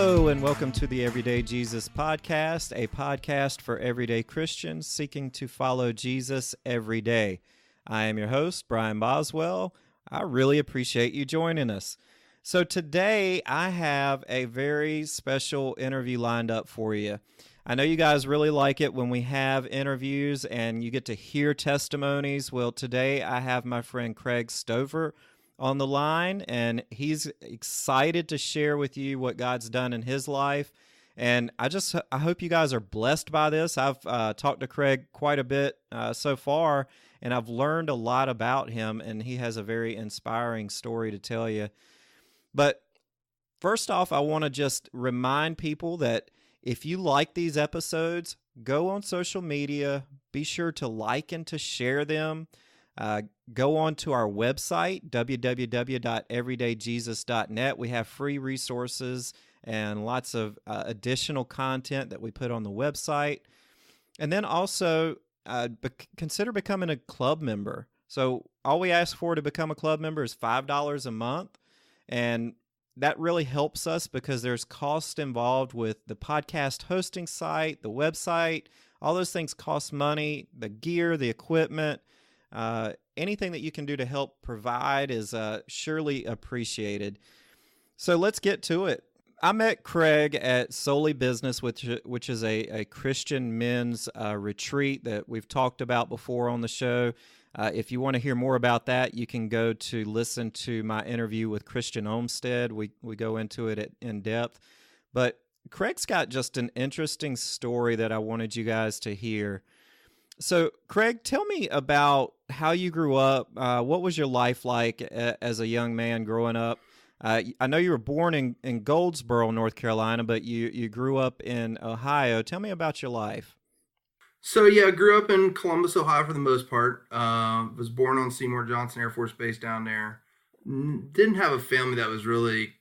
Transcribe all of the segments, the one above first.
Hello, and welcome to the Everyday Jesus Podcast, a podcast for everyday Christians seeking to follow Jesus every day. I am your host, Brian Boswell. I really appreciate you joining us. So today, I have a very special interview lined up for you. I know you guys really like it when we have interviews and you get to hear testimonies. Well, today I have my friend Craig Stover on the line, and he's excited to share with you what God's done in his life. And I hope you guys are blessed by this. I've talked to Craig quite a bit so far, and I've learned a lot about him, and he has a very inspiring story to tell you. But first off, I want to just remind people that if you like these episodes, go on social media, be sure to like and to share them. Go on to our website, www.everydayjesus.net. We have free resources and lots of additional content that we put on the website. And then also consider becoming a club member. So all we ask for to become a club member is $5 a month. And that really helps us because there's cost involved with the podcast hosting site, the website. All those things cost money, the gear, the equipment. Anything that you can do to help provide is surely appreciated. So let's get to it. I met Craig at Solely Business, which is a Christian men's retreat that we've talked about before on the show. If you want to hear more about that, you can go to listen to my interview with Christian Olmsted. We go into it in depth. But Craig's got just an interesting story that I wanted you guys to hear. So, Craig, tell me about how you grew up. What was your life like as a young man growing up? I know you were born in Goldsboro, North Carolina, but you grew up in Ohio. Tell me about your life. So, yeah, I grew up in Columbus, Ohio for the most part. Was born on Seymour Johnson Air Force Base down there. Didn't have a family that was really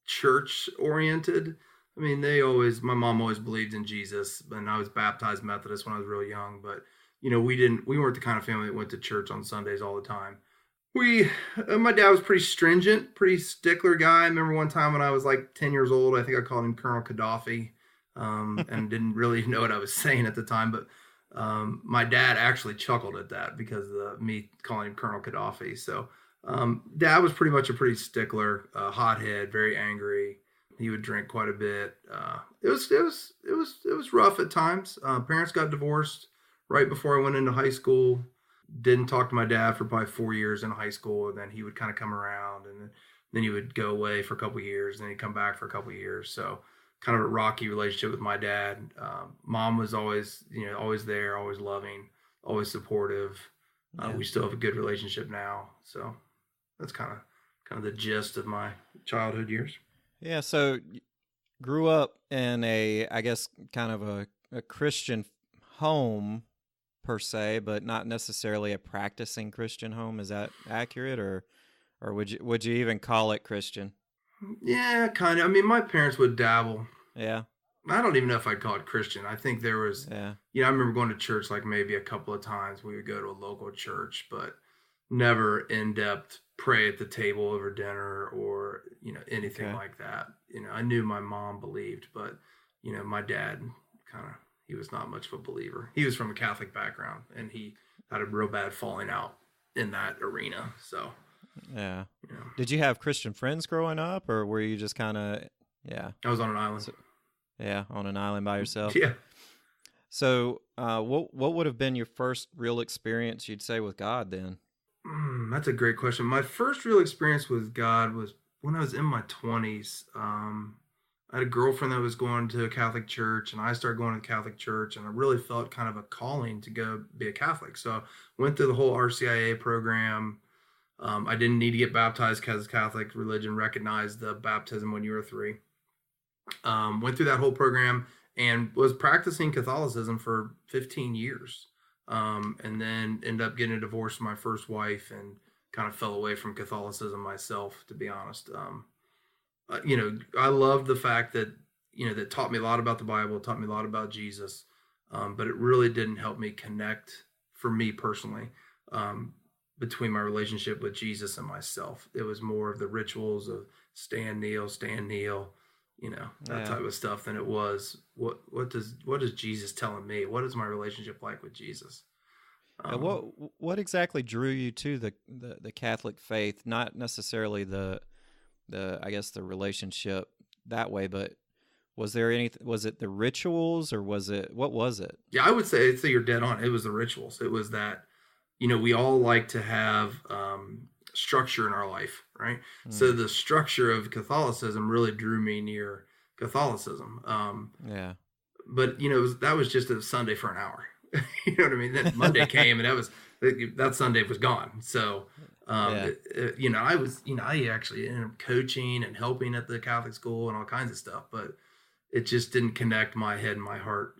church-oriented. I mean, my mom always believed in Jesus, and I was baptized Methodist when I was real young, but, we weren't the kind of family that went to church on Sundays all the time. My dad was pretty stringent, pretty stickler guy. I remember one time when I was like 10 years old, I think I called him Colonel Gaddafi, and didn't really know what I was saying at the time, but my dad actually chuckled at that because of me calling him Colonel Gaddafi. So dad was pretty much a pretty stickler, hothead, very angry. He would drink quite a bit. It was rough at times. Parents got divorced right before I went into high school. Didn't talk to my dad for probably 4 years in high school, and then he would kind of come around, and then he would go away for a couple of years, and then he'd come back for a couple of years. So kind of a rocky relationship with my dad. Mom was always, always there, always loving, always supportive. We still have a good relationship now. So that's kind of the gist of my childhood years. Yeah, so grew up in I guess, kind of a Christian home per se, but not necessarily a practicing Christian home. Is that accurate, or would you even call it Christian? Yeah, kind of. I mean, my parents would dabble. Yeah. I don't even know if I'd call it Christian. I think there was, I remember going to church like maybe a couple of times. We would go to a local church, but never in-depth pray at the table over dinner or, anything like that. I knew my mom believed, but, my dad he was not much of a believer. He was from a Catholic background, and he had a real bad falling out in that arena. So, yeah. Did you have Christian friends growing up, or were you just kind of, I was on an island. On an island by yourself? Yeah. So, what would have been your first real experience, you'd say, with God then? That's a great question. My first real experience with God was when I was in my 20s. I had a girlfriend that was going to a Catholic church, and I started going to Catholic church, and I really felt kind of a calling to go be a Catholic. So I went through the whole RCIA program. I didn't need to get baptized because Catholic religion recognized the baptism when you were 3. Went through that whole program and was practicing Catholicism for 15 years. And then ended up getting a divorce from my first wife and kind of fell away from Catholicism myself, to be honest. I loved the fact that, that taught me a lot about the Bible, taught me a lot about Jesus. But it really didn't help me connect, for me personally, between my relationship with Jesus and myself. It was more of the rituals of stand, kneel, that Yeah. type of stuff than it was what is Jesus telling me? What is my relationship like with Jesus? Yeah, Um, what exactly drew you to the Catholic faith? Not necessarily the I guess the relationship that way, but was there anything? Was it the rituals, or what was it? yeah, I would say you're dead on. It was the rituals. It was that we all like to have structure in our life, right? So Mm, the structure of Catholicism really drew me near Catholicism. yeah, But that was just a Sunday for an hour. You know what I mean? Then Monday came, and that Sunday was gone. So, yeah, I actually ended up coaching and helping at the Catholic school and all kinds of stuff, but it just didn't connect my head and my heart.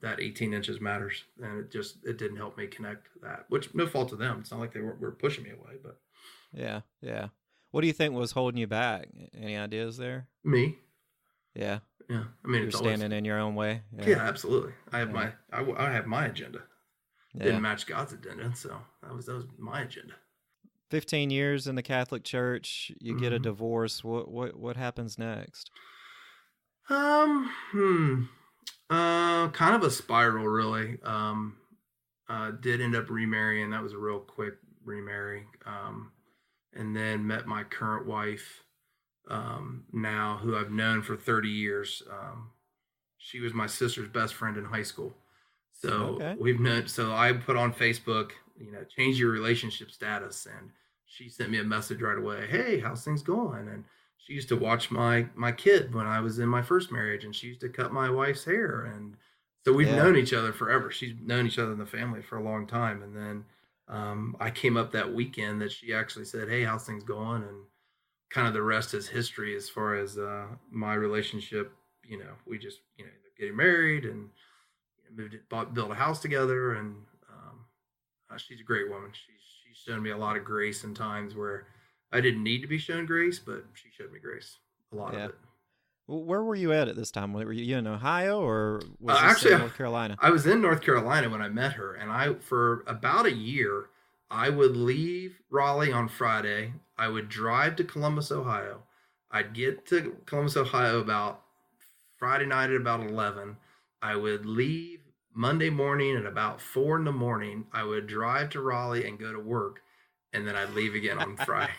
That 18 inches matters, and it didn't help me connect that. Which no fault to them. It's not like they were pushing me away, but yeah, yeah. What do you think was holding you back? Any ideas there? me, Yeah, yeah. I mean, you're it's always standing in your own way. yeah, Yeah, absolutely. yeah, I have my agenda. yeah. Didn't match God's agenda, so that was my agenda. 15 years in the Catholic Church, you get a Mm-hmm. divorce. What happens next? Um, hmm. Kind of a spiral, really. Did end up remarrying. That was a real quick remarry. And then met my current wife, now, who I've known for 30 years. She was my sister's best friend in high school. So Okay. so I put on Facebook, change your relationship status. And she sent me a message right away. Hey, how's things going? And she used to watch my kid when I was in my first marriage, and she used to cut my wife's hair. And so we've Yeah. known each other forever. She's known each other in the family for a long time. And then I came up that weekend that she actually said, hey, how's things going? And kind of the rest is history as far as my relationship. We just, ended up getting married and built a house together. And she's a great woman. She's shown me a lot of grace in times where I didn't need to be shown grace, but she showed me grace, a lot of Yeah. it. Where were you at this time? Were you in Ohio, or was this Actually, in North Carolina? I was in North Carolina when I met her, and for about a year, I would leave Raleigh on Friday. I would drive to Columbus, Ohio. I'd get to Columbus, Ohio about Friday night at about 11. I would leave Monday morning at about 4 in the morning. I would drive to Raleigh and go to work, and then I'd leave again on Friday.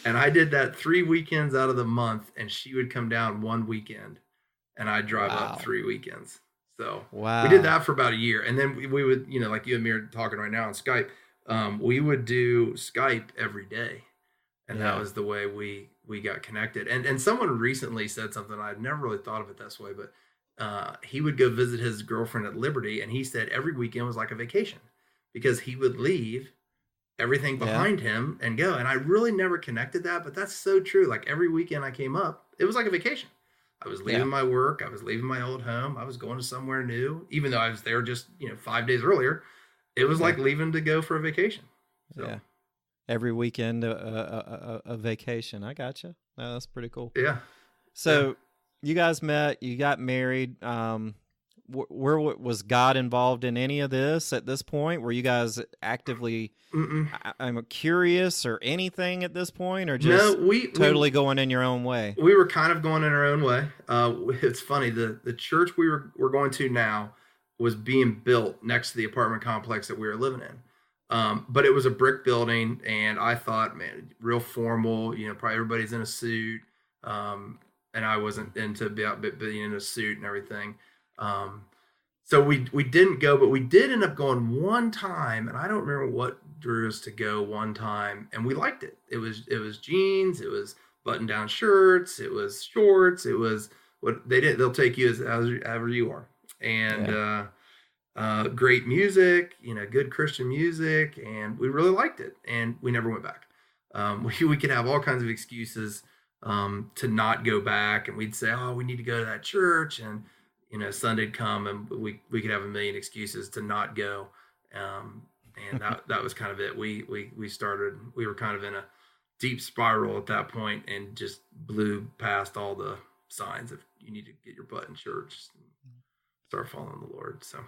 And I did that 3 weekends out of the month, and she would come down one weekend, and I'd drive up Wow. 3 weekends. So we did Wow. that for about a year, and then we would, like you and me are talking right now on Skype. We would do Skype every day, and that Yeah. was the way we got connected. And someone recently said something, I'd never really thought of it this way, but he would go visit his girlfriend at Liberty, and he said every weekend was like a vacation because he would leave everything Yeah. behind him and go. And I really never connected that, but that's so true. Like every weekend I came up, it was like a vacation. I was leaving Yeah. my work. I was leaving my old home. I was going to somewhere new, even though I was there just, 5 days earlier. It was Yeah. like leaving to go for a vacation. So, Yeah. Every weekend, a vacation. I gotcha. No, that's pretty cool. yeah. So you guys met, you got married. Where was God involved in any of this at this point? Were you guys actively, Mm-mm. I'm curious, or anything at this point, or No, just we totally going in your own way? we were kind of going in our own way. It's funny, the church we're going to now was being built next to the apartment complex that we were living in. But it was a brick building, and I thought, man, real formal. Probably everybody's in a suit, and I wasn't into being in a suit and everything. So we didn't go, but we did end up going one time, and I don't remember what drew us to go one time, and we liked it. It was jeans, it was button down shirts, it was shorts, it was what they did. They'll take you as ever you are, and great music, good Christian music, and we really liked it, and we never went back. We could have all kinds of excuses to not go back, and we'd say, oh, we need to go to that church, and Sunday'd come, and we could have a million excuses to not go, and that was kind of it. We were kind of in a deep spiral at that point, and just blew past all the signs of you need to get your butt in church and start following the Lord. So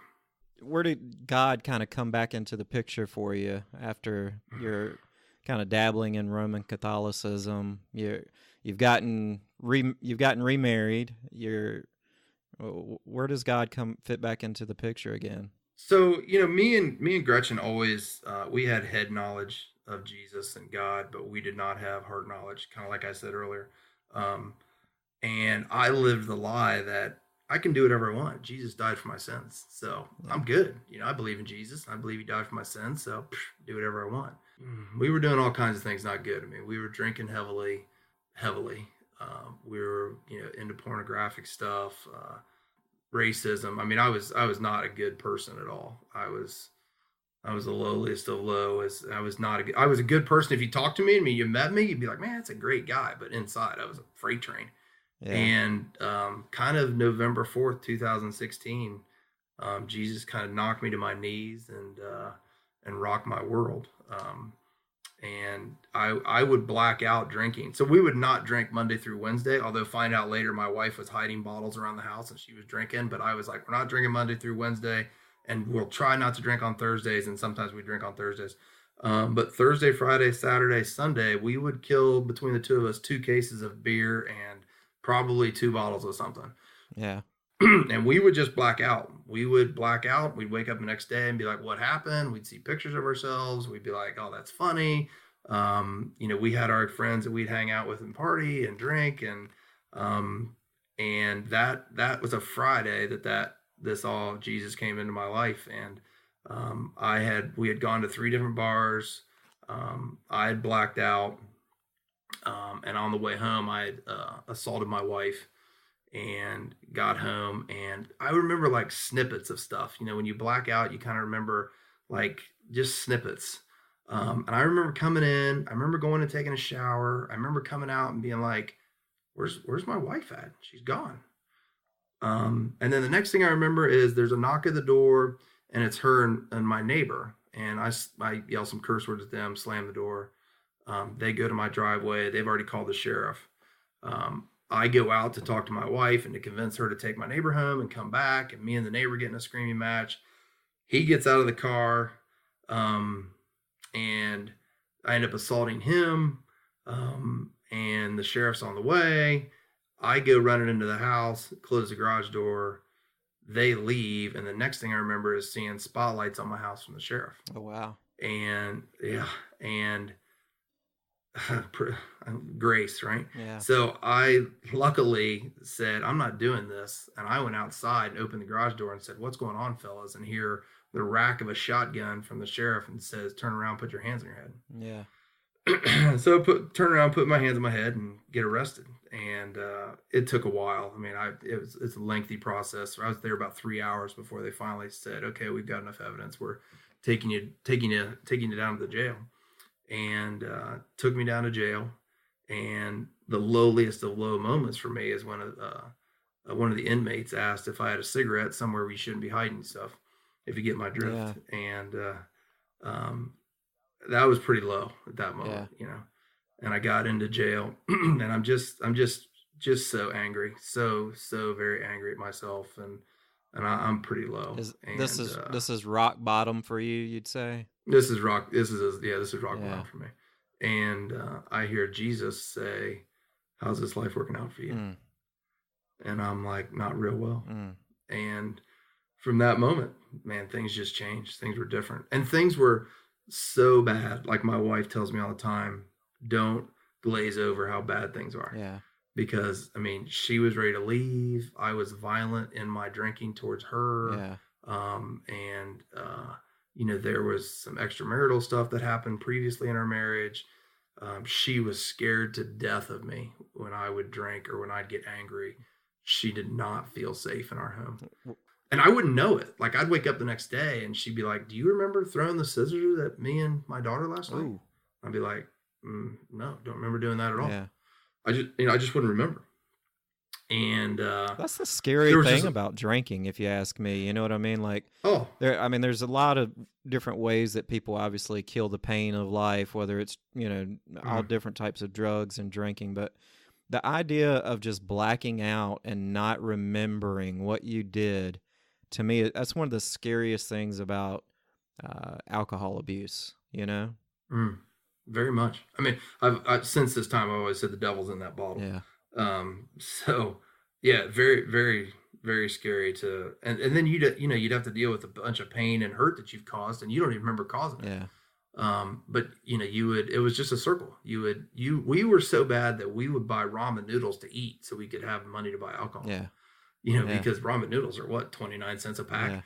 Where did God kind of come back into the picture for you after you're kind of dabbling in Roman Catholicism? You you've gotten remarried. Where does God come fit back into the picture again? So, me and Gretchen always we had head knowledge of Jesus and God, but we did not have heart knowledge, kind of like I said earlier. Um, and I lived the lie that I can do whatever I want. Jesus died for my sins, so Yeah. I'm good. I believe in Jesus. I believe He died for my sins, so do whatever I want. We were doing all kinds of things not good. I mean, we were drinking heavily, heavily. We were, into pornographic stuff, racism. I mean, I was not a good person at all. I was the lowliest of low. I was not a good, I was a good person. If you talked to me and you met me, you'd be like, man, that's a great guy. But inside, I was a freight train. Yeah. And kind of November 4th, 2016, Jesus kind of knocked me to my knees and rocked my world. And I would black out drinking. So we would not drink Monday through Wednesday, although find out later my wife was hiding bottles around the house and she was drinking. But I was like, we're not drinking Monday through Wednesday, and we'll try not to drink on Thursdays. And sometimes we drink on Thursdays. But Thursday, Friday, Saturday, Sunday, we would kill between the two of us 2 cases of beer and probably 2 bottles of something. Yeah. And we would just black out. We would black out. We'd wake up the next day and be like, what happened? We'd see pictures of ourselves. We'd be like, oh, that's funny. We had our friends that we'd hang out with and party and drink. And that was a Friday Jesus came into my life. And we had gone to 3 different bars. I had blacked out. And on the way home, I had assaulted my wife and got home. And I remember like snippets of stuff. When you black out, you kind of remember like just snippets. And I remember coming in. I remember going and taking a shower. I remember coming out and being like, where's my wife at? She's gone. And then the next thing I remember is there's a knock at the door, and it's her and my neighbor. And I yell some curse words at them, slam the door. They go to my driveway. They've already called the sheriff. I go out to talk to my wife and to convince her to take my neighbor home and come back. And me and the neighbor get in a screaming match. He gets out of the car, and I end up assaulting him. And the sheriff's on the way. I go running into the house, close the garage door. They leave. And the next thing I remember is seeing spotlights on my house from the sheriff. Oh, wow. And grace, right? Yeah. So I luckily said, I'm not doing this. And I went outside and opened the garage door and said, what's going on, fellas? And hear the rack of a shotgun from the sheriff and says, turn around, put your hands on your head. Yeah. So turn around, put my hands on my head and get arrested. And it took a while. I mean, it's a lengthy process. I was there about 3 hours before they finally said, okay, we've got enough evidence. We're taking you down to the jail. And took me down to jail. And the lowliest of low moments for me is when one of the inmates asked if I had a cigarette somewhere we shouldn't be hiding stuff, if you get my drift. Yeah. And that was pretty low at that moment, And I got into jail, and I'm just so angry, so very angry at myself, and I'm pretty low. This is rock bottom for you, you'd say? This is rock bottom for me. And I hear Jesus say, how's this life working out for you? Mm. And I'm like, not real well. Mm. And from that moment, man, things just changed. Things were different. And things were so bad. Like my wife tells me all the time, don't glaze over how bad things are. Yeah. Because, I mean, she was ready to leave. I was violent in my drinking towards her. Yeah. There was some extramarital stuff that happened previously in our marriage. She was scared to death of me when I would drink or when I'd get angry. She did not feel safe in our home. And I wouldn't know it. Like, I'd wake up the next day and she'd be like, do you remember throwing the scissors at me and my daughter last night? I'd be like, no, don't remember doing that at all. Yeah. I just wouldn't remember. And that's the scary thing about drinking, if you ask me. You know what I mean? Like, there's a lot of different ways that people obviously kill the pain of life, whether it's all different types of drugs and drinking. But the idea of just blacking out and not remembering what you did, to me, that's one of the scariest things about alcohol abuse. very much. I mean, I've since this time I've always said the devil's in that bottle. Yeah. So yeah, very, very, very scary to, and then you'd have to deal with a bunch of pain and hurt that you've caused, and you don't even remember causing it. Yeah. But it was just a circle. We were so bad that we would buy ramen noodles to eat so we could have money to buy alcohol. Yeah. Because ramen noodles are what, 29 cents a pack.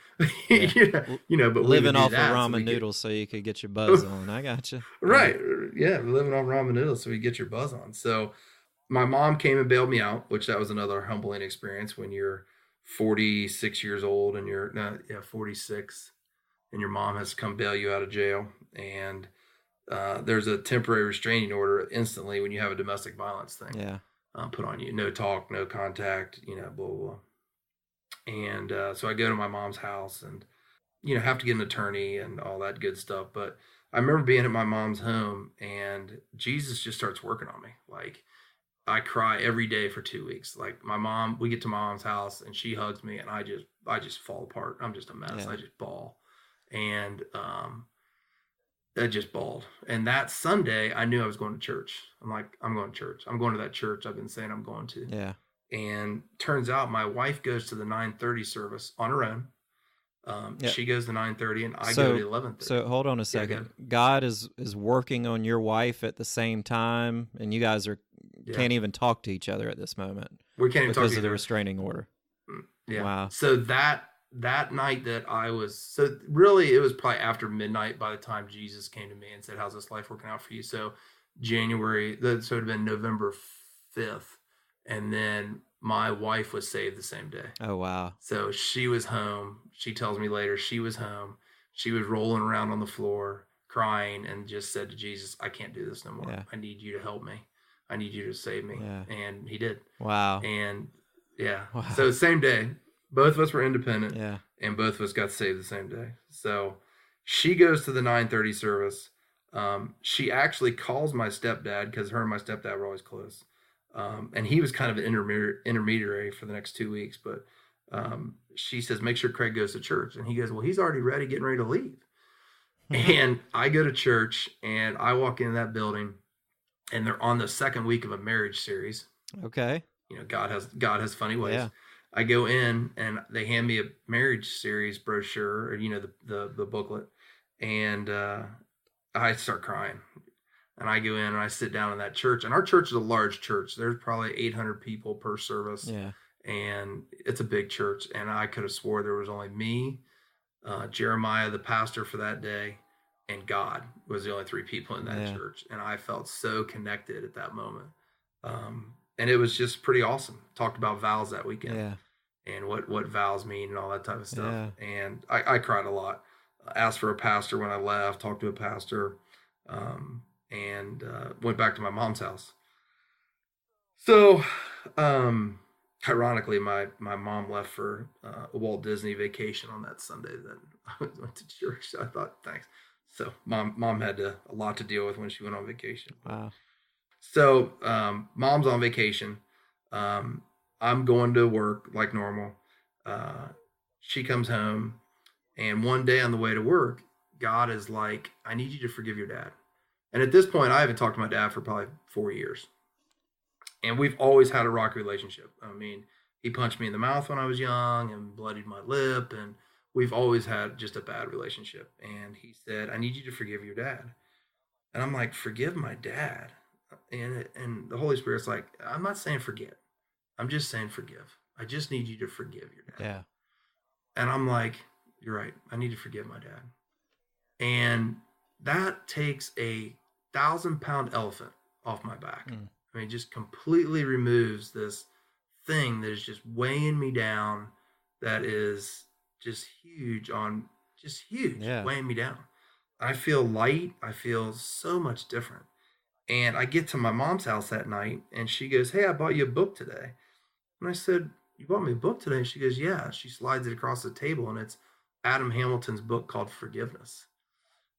Yeah. But living off of ramen noodles so you could get your buzz on. I got you. Right. Yeah. Living off ramen noodles so you get your buzz on. So my mom came and bailed me out, which that was another humbling experience when you're 46 years old and 46, and your mom has to come bail you out of jail. And there's a temporary restraining order instantly when you have a domestic violence thing. Yeah. Put on you, no talk, no contact, blah, blah, blah. And so I go to my mom's house and, have to get an attorney and all that good stuff. But I remember being at my mom's home and Jesus just starts working on me. Like, I cry every day for 2 weeks. Like we get to my mom's house and she hugs me and I just fall apart. I'm just a mess. Yeah. I just bawl. And I just bawled. And that Sunday I knew I was going to church. I'm like, I'm going to church. I'm going to that church I've been saying I'm going to. Yeah. And turns out my wife goes to the 9:30 service on her own. She goes to 9:30 and I go to 11:30. So hold on a second. God is working on your wife at the same time, and you guys can't even talk to each other at this moment. We can't even talk because of the restraining order. Yeah. Wow. So that night really it was probably after midnight by the time Jesus came to me and said, "How's this life working out for you?" So so it would have been November 5th. And then my wife was saved the same day. Oh, wow. So she was home. She tells me later she was home. She was rolling around on the floor crying and just said to Jesus, "I can't do this no more. Yeah. I need you to help me. I need you to save me." Yeah. And he did. Wow. And yeah. Wow. So same day, both of us were independent. Yeah. And both of us got saved the same day. So she goes to the 9:30 service. She actually calls my stepdad because her and my stepdad were always close. And he was kind of an intermediary for the next 2 weeks. But she says, "Make sure Craig goes to church." And he goes, "Well, he's already ready, getting ready to leave." And I go to church and I walk into that building and they're on the second week of a marriage series. Okay. God has funny ways. Yeah. I go in and they hand me a marriage series brochure or, the booklet. And I start crying. And I go in and I sit down in that church. And our church is a large church. There's probably 800 people per service. Yeah. And it's a big church. And I could have swore there was only me, Jeremiah, the pastor for that day, and God was the only three people in that church. And I felt so connected at that moment. And it was just pretty awesome. Talked about vows that weekend. Yeah. And what vows mean and all that type of stuff. Yeah. And I cried a lot. Asked for a pastor when I left, talked to a pastor, and went back to my mom's house. So, ironically, my mom left for a Walt Disney vacation on that Sunday that I went to church. So I thought, thanks. So mom had a lot to deal with when she went on vacation. Wow. So mom's on vacation. I'm going to work like normal. She comes home, and one day on the way to work, God is like, "I need you to forgive your dad." And at this point, I haven't talked to my dad for probably 4 years. And we've always had a rocky relationship. I mean, he punched me in the mouth when I was young and bloodied my lip. And we've always had just a bad relationship. And he said, "I need you to forgive your dad." And I'm like, "Forgive my dad?" And the Holy Spirit's like, "I'm not saying forget. I'm just saying forgive. I just need you to forgive your dad." Yeah. And I'm like, "You're right. I need to forgive my dad." And that takes a 1,000-pound elephant off my back. I mean, just completely removes this thing that is just weighing me down, that is just huge, weighing me down. I feel light. I feel so much different. And I get to my mom's house that night, and she goes, "Hey, I bought you a book today." And I said, "You bought me a book today?" And she goes, "Yeah." She slides it across the table, and it's Adam Hamilton's book called Forgiveness.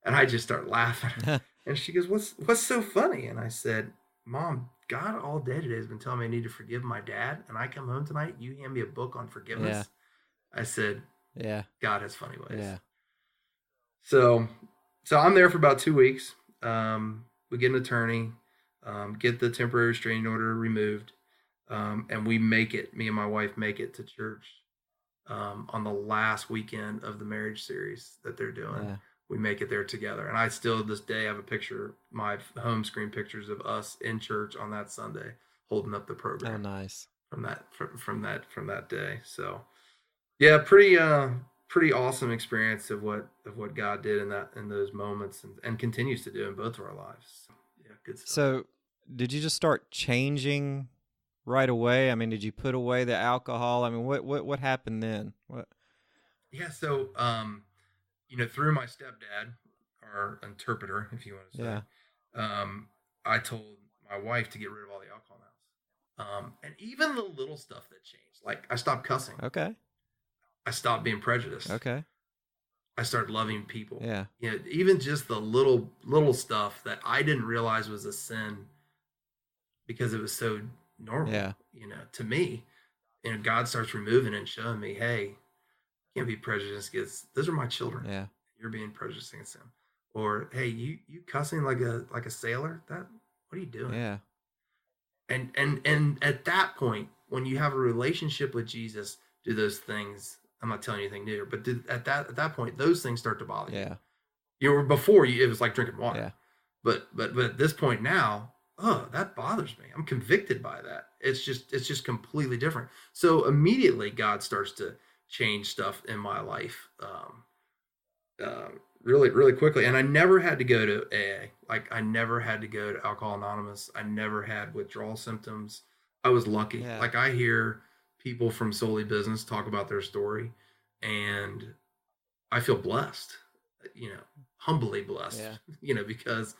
And I just start laughing. And she goes, what's so funny? And I said, "Mom, God all day today has been telling me I need to forgive my dad. And I come home tonight, you hand me a book on forgiveness." Yeah. I said, "Yeah, God has funny ways." Yeah. So I'm there for about 2 weeks. we get an attorney, get the temporary restraining order removed, and we make it. Me and my wife make it to church on the last weekend of the marriage series that they're doing. Yeah. We make it there together, and I still this day have a picture, my home screen pictures of us in church on that Sunday holding up the Oh, program nice. from that day. So yeah, pretty awesome experience of what God did in those moments and continues to do in both of our lives. Yeah, good stuff. So, did you just start changing right away? I mean, did you put away the alcohol? I mean, what happened then? What? Yeah, so through my stepdad, our interpreter, if you want to say, Yeah. I told my wife to get rid of all the alcohol now. And even the little stuff that changed, like I stopped cussing, Okay. I stopped being prejudiced, Okay. I started loving people. Yeah. Even just the little stuff that I didn't realize was a sin because it was so normal, Yeah. to me. And God starts removing it and showing me, hey, you can't be prejudiced against, those are my children. Yeah. You're being prejudiced against them. Or, hey, you cussing like a sailor? What are you doing? Yeah. And at that point, when you have a relationship with Jesus, do those things. I'm not telling you anything new, but at that point, those things start to bother you. Yeah. It was like drinking water. Yeah. But at this point now, that bothers me. I'm convicted by that. It's just completely different. So immediately God starts to change stuff in my life, really, really quickly. And I never had to go to AA. Like I never had to go to Alcoholics Anonymous. I never had withdrawal symptoms. I was lucky. Yeah. Like I hear people from Solely Business talk about their story, and I feel blessed, humbly blessed, Yeah. because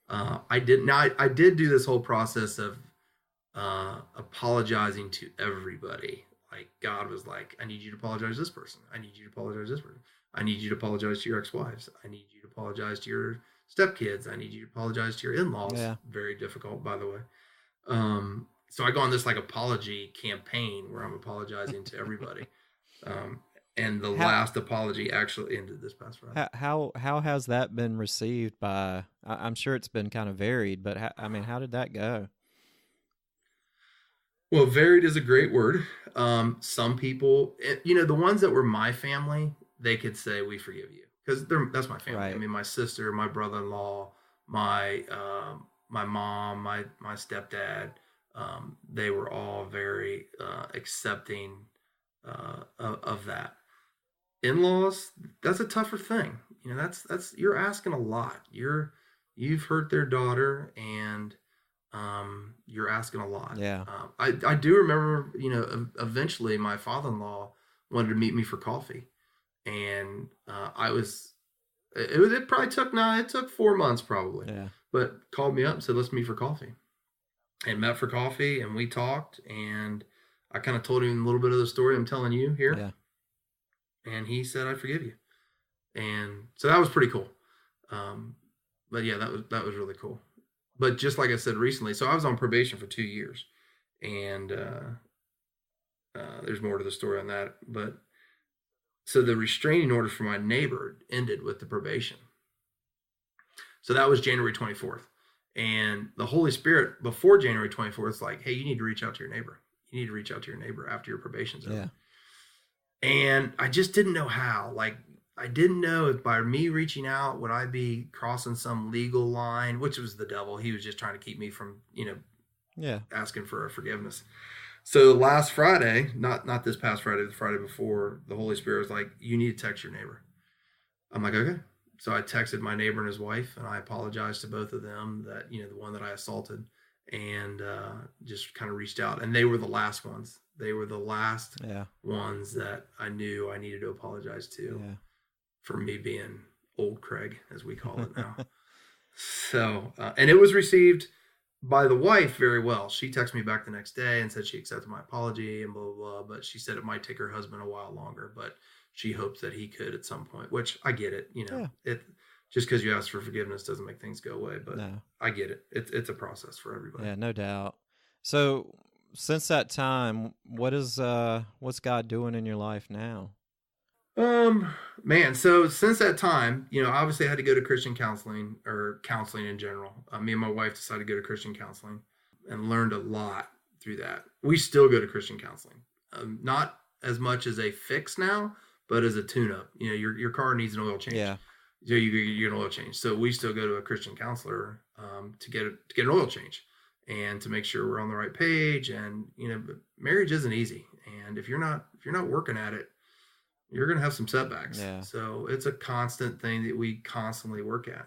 I did do this whole process of apologizing to everybody. Like God was like, I need you to apologize to this person. I need you to apologize to this person. I need you to apologize to your ex-wives. I need you to apologize to your stepkids. I need you to apologize to your in-laws. Yeah. Very difficult, by the way. So I go on this like apology campaign where I'm apologizing to everybody. And the last apology actually ended this past Friday. How has that been received by? I'm sure it's been kind of varied, but how did that go? Well, varied is a great word. Some people, the ones that were my family, they could say we forgive you because that's my family. Right. I mean, my sister, my brother-in-law, my mom, my stepdad. They were all very accepting of that. In-laws, that's a tougher thing. That's you're asking a lot. You've hurt their daughter, and you're asking a lot. Yeah. I do remember, eventually my father-in-law wanted to meet me for coffee, and it took 4 months probably, Yeah. but called me up and said, let's meet for coffee, and met for coffee, and we talked, and I kind of told him a little bit of the story I'm telling you here. Yeah. And he said, I forgive you. And so that was pretty cool. But yeah, that was really cool. But just like I said recently, so I was on probation for 2 years, and there's more to the story on that. But so the restraining order for my neighbor ended with the probation. So that was January 24th. And the Holy Spirit before January 24th is like, hey, you need to reach out to your neighbor. You need to reach out to your neighbor after your probation's over. Yeah. And I just didn't know how. Like, I didn't know if by me reaching out, would I be crossing some legal line, which was the devil. He was just trying to keep me from, asking for forgiveness. So last Friday, not this past Friday, the Friday before, the Holy Spirit was like, you need to text your neighbor. I'm like, okay. So I texted my neighbor and his wife, and I apologized to both of them that, the one that I assaulted, and just kind of reached out. And they were the last ones. They were the last ones that I knew I needed to apologize to for me being old Craig, as we call it now. So, and it was received by the wife very well. She texted me back the next day and said she accepted my apology and blah, blah, blah. But she said it might take her husband a while longer, but she hopes that he could at some point, which I get it. It just because you ask for forgiveness doesn't make things go away, but I get it. It's a process for everybody. Yeah, no doubt. So since that time, what's God doing in your life now? Um, Man, so since that time, obviously I had to go to Christian counseling or counseling in general. Me and my wife decided to go to Christian counseling and learned a lot through that. We still go to Christian counseling, not as much as a fix now, but as a tune-up. Your car needs an oil change, Yeah. so you get an oil change. So we still go to a Christian counselor to get an oil change and to make sure we're on the right page. And but marriage isn't easy, and if you're not working at it, you're going to have some setbacks. Yeah. So it's a constant thing that we constantly work at.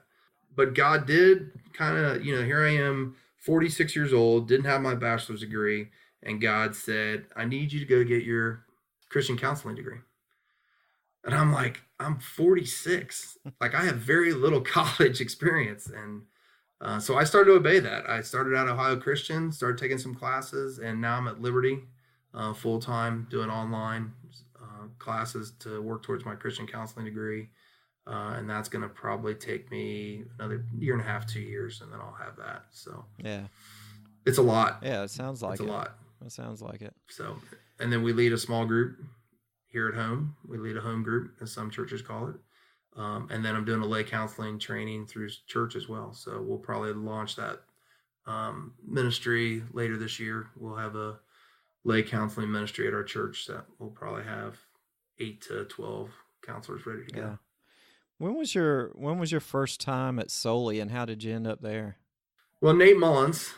But God did kind of, here I am, 46 years old, didn't have my bachelor's degree. And God said, I need you to go get your Christian counseling degree. And I'm like, I'm 46. Like, I have very little college experience. And so I started to obey that. I started out Ohio Christian, started taking some classes, and now I'm at Liberty full time doing online classes to work towards my Christian counseling degree. And that's going to probably take me another year and a half, 2 years, and then I'll have that. So Yeah. it's a lot. Yeah. It sounds like It's a lot. It sounds like it. So, and then we lead a small group here at home. We lead a home group, as some churches call it. And then I'm doing a lay counseling training through church as well. So we'll probably launch that ministry later this year. We'll have a lay counseling ministry at our church that will probably have 8 to 12 counselors ready to go. Yeah. When was your first time at Soli, and how did you end up there? Well, Nate Mullins,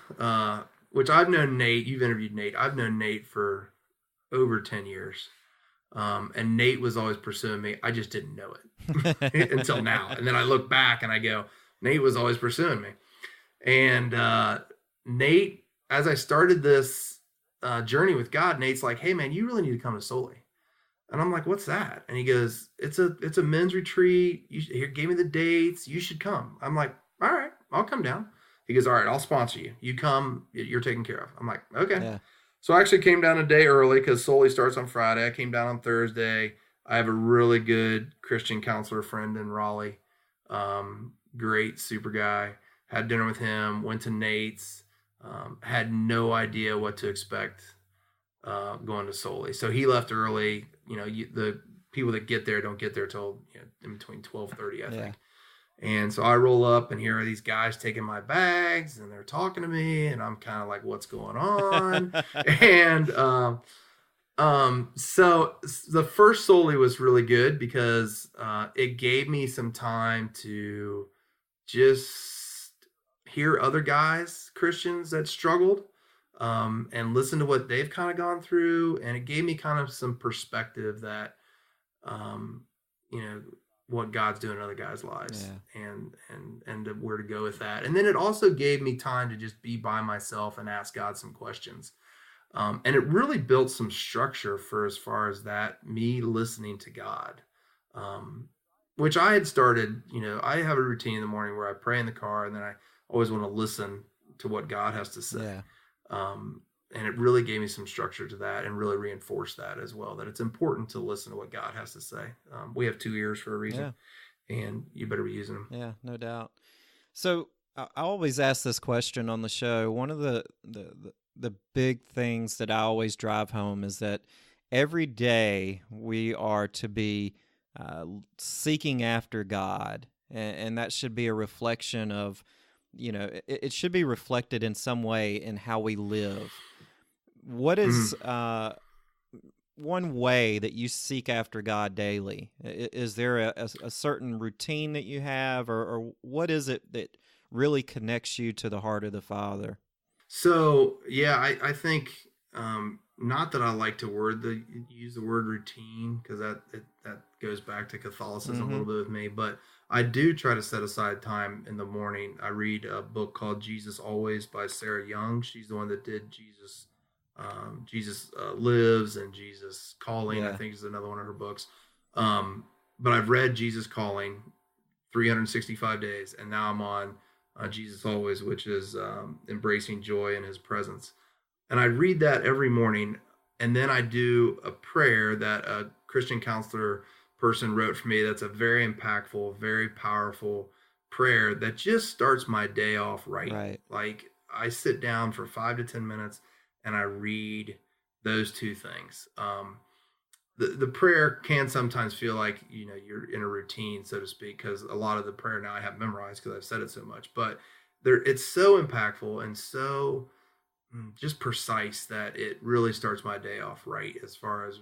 which I've known Nate, you've interviewed Nate. I've known Nate for over 10 years. And Nate was always pursuing me. I just didn't know it until now. And then I look back and I go, Nate was always pursuing me. And Nate, as I started this journey with God, Nate's like, hey man, you really need to come to Soli. And I'm like, what's that? And he goes, it's a men's retreat. He gave me the dates. You should come. I'm like, all right, I'll come down. He goes, all right, I'll sponsor you. You come, you're taken care of. I'm like, okay. Yeah. So I actually came down a day early because Soli starts on Friday. I came down on Thursday. I have a really good Christian counselor friend in Raleigh. Great, super guy. Had dinner with him, went to Nate's, had no idea what to expect going to Soli. So he left early. The people that get there don't get there till in between 12:30, I think. And so I roll up, and here are these guys taking my bags, and they're talking to me, and I'm kind of like, what's going on? And so the first Soli was really good because it gave me some time to just hear other guys, Christians that struggled, and listen to what they've kind of gone through. And it gave me kind of some perspective that, what God's doing in other guys' lives, and where to go with that. And then it also gave me time to just be by myself and ask God some questions. And it really built some structure for as far as that, me listening to God, which I had started. I have a routine in the morning where I pray in the car, and then I always want to listen to what God has to say. And it really gave me some structure to that, and really reinforced that as well, that it's important to listen to what God has to say. We have 2 ears for a reason, and you better be using them. Yeah, no doubt. So I always ask this question on the show. One of the big things that I always drive home is that every day we are to be seeking after God, and that should be a reflection of, it should be reflected in some way in how we live. What is one way that you seek after God daily? Is there a certain routine that you have, or what is it that really connects you to the heart of the Father? So, I think, not that I like to use the word routine, because that goes back to Catholicism a little bit with me, but I do try to set aside time in the morning. I read a book called Jesus Always by Sarah Young. She's the one that did Jesus Lives and Jesus Calling, I think is another one of her books. But I've read Jesus Calling 365 days, and now I'm on Jesus Always, which is embracing joy in his presence. And I read that every morning, and then I do a prayer that a Christian counselor person wrote for me that's a very impactful, very powerful prayer that just starts my day off right. Like, I sit down for 5 to 10 minutes and I read those 2 things. the prayer can sometimes feel like, you're in a routine, so to speak, because a lot of the prayer now I have memorized because I've said it so much. But it's so impactful and so just precise that it really starts my day off right, as far as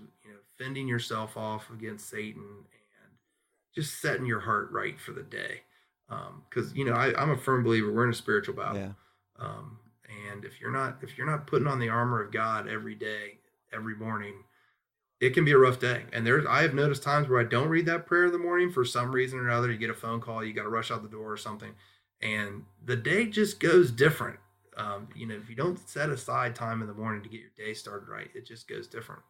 fending yourself off against Satan and just setting your heart right for the day. Because I'm a firm believer we're in a spiritual battle. Yeah. um, and if you're not putting on the armor of God every day, every morning, it can be a rough day. And I have noticed times where I don't read that prayer in the morning for some reason or another. You get a phone call, you got to rush out the door or something, and the day just goes different. If you don't set aside time in the morning to get your day started right, it just goes different.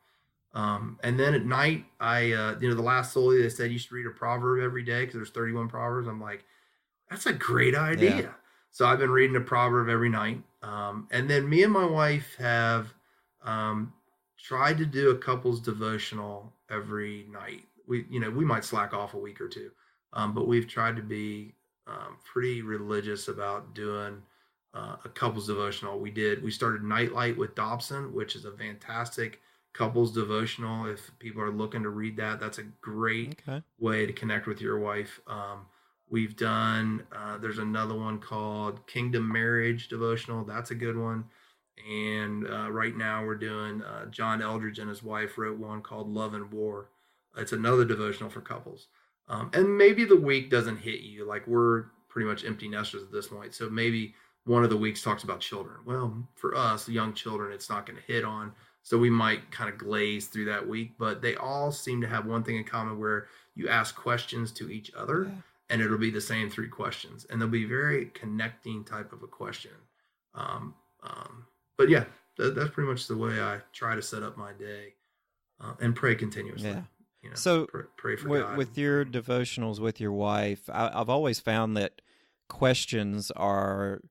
And then at night, the last Soli, they said you should read a proverb every day because there's 31 proverbs. I'm like, that's a great idea. Yeah. So I've been reading a proverb every night. And then me and my wife have tried to do a couples devotional every night. We might slack off a week or two, but we've tried to be pretty religious about doing a couples devotional. We started Nightlight with Dobson, which is a fantastic couples devotional. If people are looking to read that, that's a great way to connect with your wife. We've done, there's another one called Kingdom Marriage Devotional. That's a good one. And right now we're doing, John Eldridge and his wife wrote one called Love and War. It's another devotional for couples. And maybe the week doesn't hit you. Like, we're pretty much empty nesters at this point. So maybe one of the weeks talks about children. Well, for us, young children, it's not going to hit on. So we might kind of glaze through that week. But they all seem to have one thing in common, where you ask questions to each other. Yeah. And it'll be the same 3 questions. And they'll be very connecting type of a question. But yeah, that's pretty much the way I try to set up my day, and pray continuously. Yeah. So pray for God. With your devotionals with your wife, I've always found that questions are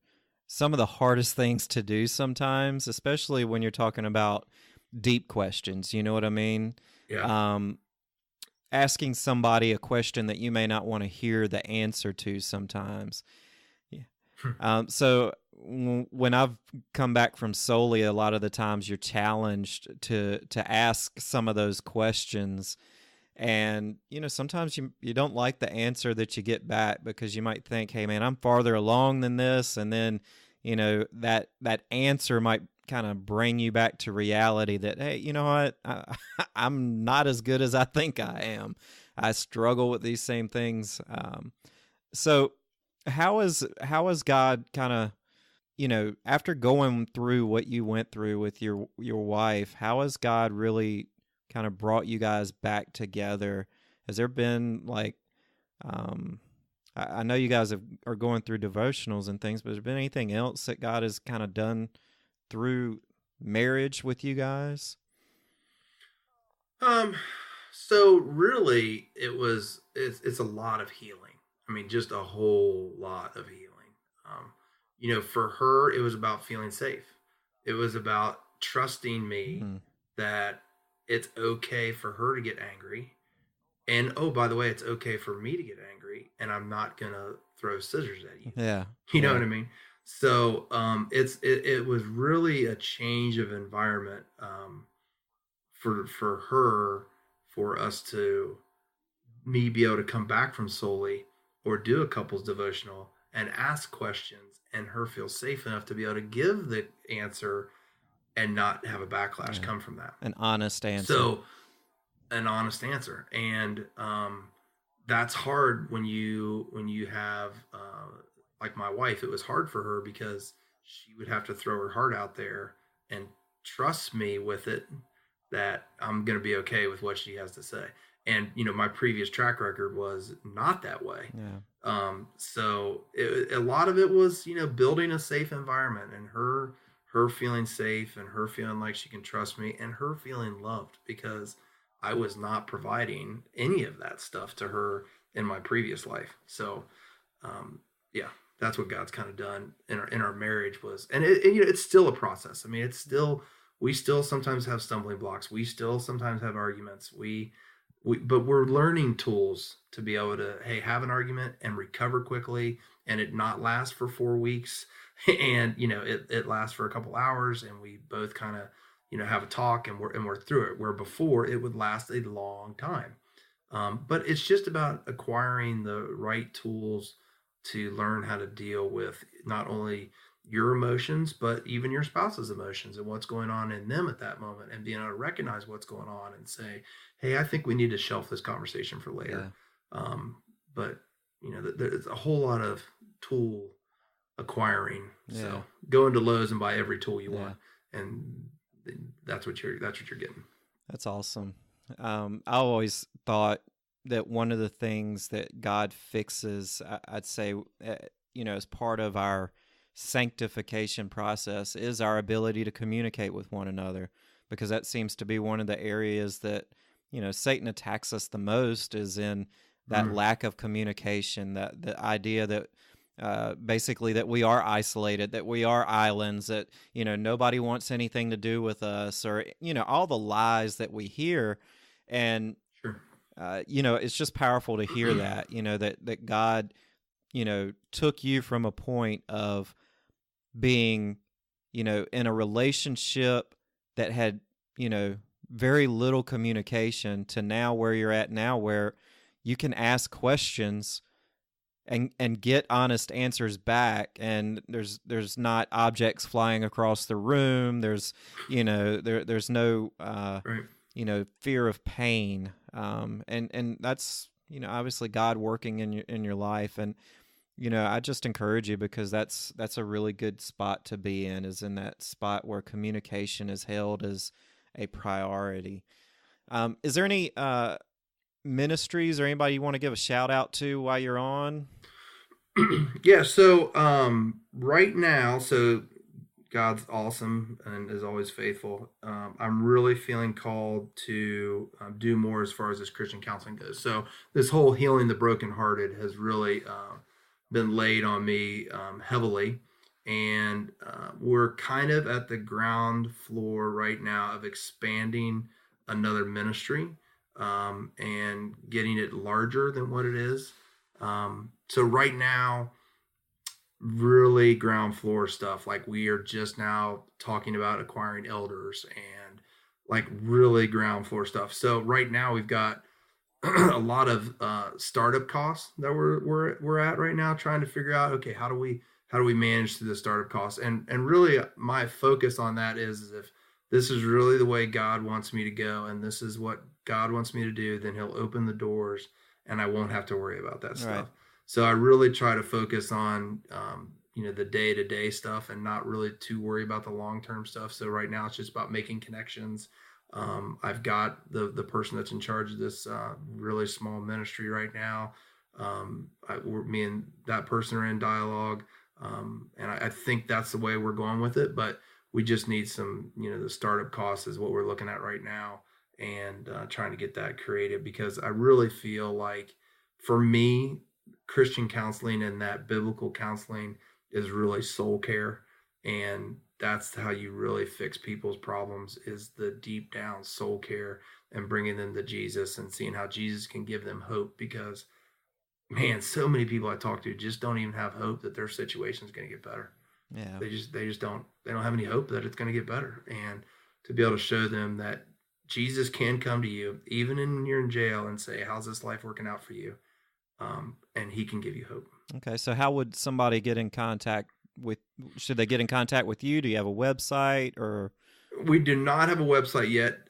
some of the hardest things to do sometimes, especially when you're talking about deep questions. You know what I mean? Yeah. Asking somebody a question that you may not want to hear the answer to sometimes. Yeah. So when I've come back from Soli, a lot of the times you're challenged to ask some of those questions. And, sometimes you don't like the answer that you get back, because you might think, hey, man, I'm farther along than this. And then, that answer might kind of bring you back to reality that, hey, you know what, I'm not as good as I think I am. I struggle with these same things. So how is God kind of, after going through what you went through with your wife, how has God really kind of brought you guys back together? Has there been like, I know you guys are going through devotionals and things, but has there been anything else that God has kind of done through marriage with you guys? So really it's a lot of healing. I mean, just a whole lot of healing. For her, it was about feeling safe. It was about trusting me that it's okay for her to get angry. And, oh, by the way, it's okay for me to get angry, and I'm not going to throw scissors at you. Yeah. You know what I mean? So it was really a change of environment for her, for us to be able to come back from Soli or do a couples devotional and ask questions, and her feel safe enough to be able to give the answer and not have a backlash come from that. An honest answer. So an honest answer. And that's hard when you have like my wife. It was hard for her because she would have to throw her heart out there and trust me with it, that I'm going to be okay with what she has to say. And, my previous track record was not that way. Yeah. So a lot of it was, building a safe environment, and her feeling safe, and her feeling like she can trust me, and her feeling loved, because I was not providing any of that stuff to her in my previous life. So, yeah, that's what God's kind of done in our marriage was, and it's still a process. I mean, we still sometimes have stumbling blocks. We still sometimes have arguments. But we're learning tools to be able to, hey, have an argument and recover quickly, and it not last for 4 weeks, and it lasts for a couple hours, and we both kind of have a talk and we're through it. Where before it would last a long time. But it's just about acquiring the right tools to learn how to deal with not only your emotions, but even your spouse's emotions and what's going on in them at that moment, and being able to recognize what's going on and say, hey, I think we need to shelf this conversation for later. But there's a whole lot of tool acquiring. So go into Lowe's and buy every tool you want, and that's what you're getting. That's awesome. I always thought that one of the things that God fixes, I'd say, as part of our sanctification process is our ability to communicate with one another, because that seems to be one of the areas that, Satan attacks us the most, is in that lack of communication, that the idea that basically that we are isolated, that we are islands, that, nobody wants anything to do with us, or, all the lies that we hear. And, it's just powerful to hear that, that God, took you from a point of being, in a relationship that had, very little communication, to now where you're at now, where you can ask questions and get honest answers back, and there's not objects flying across the room. There's there's no fear of pain, and that's obviously God working in your life. And I just encourage you, because that's a really good spot to be in, is in that spot where communication is held as a priority. Is there any ministries or anybody you want to give a shout out to while you're on? Yeah, so right now, so God's awesome and is always faithful. I'm really feeling called to do more as far as this Christian counseling goes. So this whole healing the brokenhearted has really been laid on me heavily. And we're kind of at the ground floor right now of expanding another ministry and getting it larger than what it is. So right now, really ground floor stuff. Like, we are just now talking about acquiring elders and like really ground floor stuff. So right now we've got a lot of startup costs that we're at right now, trying to figure out, okay, how do we manage through the startup costs? And really my focus on that is if this is really the way God wants me to go, and this is what God wants me to do, then he'll open the doors and I won't have to worry about that stuff. Right. So I really try to focus on, the day-to-day stuff and not really too worry about the long-term stuff. So right now it's just about making connections. I've got the person that's in charge of this really small ministry right now. Me and that person are in dialogue. And I think that's the way we're going with it, but we just need some, the startup costs is what we're looking at right now, and trying to get that created, because I really feel like, for me, Christian counseling and that biblical counseling is really soul care. And that's how you really fix people's problems, is the deep down soul care and bringing them to Jesus and seeing how Jesus can give them hope. Because, man, so many people I talk to just don't even have hope that their situation is going to get better. Yeah. They just don't have any hope that it's going to get better. And to be able to show them that Jesus can come to you, even when you're in jail, and say, how's this life working out for you? And he can give you hope. Okay. So how would somebody get in contact should they get in contact with you? Do you have a website, or? We do not have a website yet.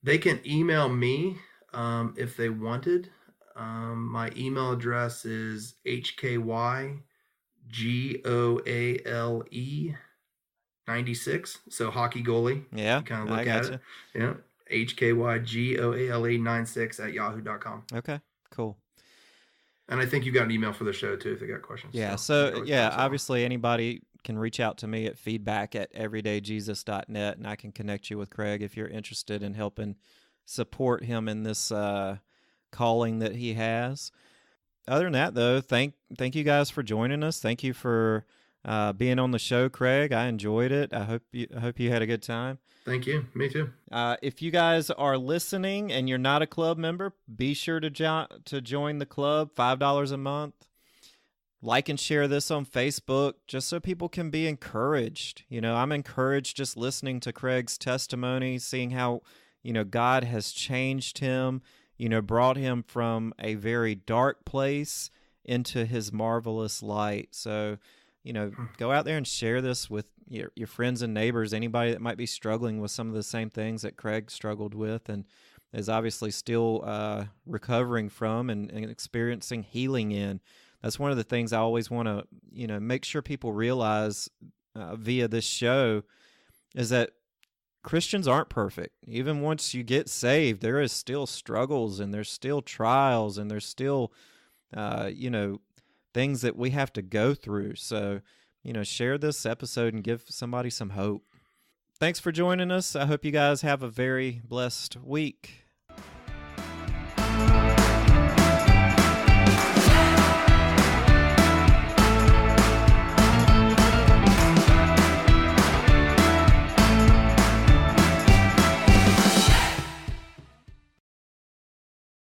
They can email me if they wanted. My email address is HKYGOALE96. So hockey goalie. Yeah. You kind of look at it. Yeah. HKYGOALE96@yahoo.com. Okay. Cool. And I think you got an email for the show too if they got questions. Yeah. So obviously anybody can reach out to me at feedback@everydayjesus.net, and I can connect you with Craig if you're interested in helping support him in this calling that he has. Other than that, though, thank you guys for joining us. Thank you for being on the show, Craig. I enjoyed it. I hope you had a good time. Thank you. Me too. If you guys are listening and you're not a club member, be sure to join the club. $5 a month. like and share this on Facebook just so people can be encouraged. I'm encouraged just listening to Craig's testimony, seeing how, God has changed him, brought him from a very dark place into his marvelous light. So, go out there and share this with your friends and neighbors, anybody that might be struggling with some of the same things that Craig struggled with and is obviously still recovering from and experiencing healing in. That's one of the things I always want to, make sure people realize via this show is that Christians aren't perfect. Even once you get saved, there is still struggles and there's still trials and there's still, things that we have to go through. So, share this episode and give somebody some hope. Thanks for joining us. I hope you guys have a very blessed week.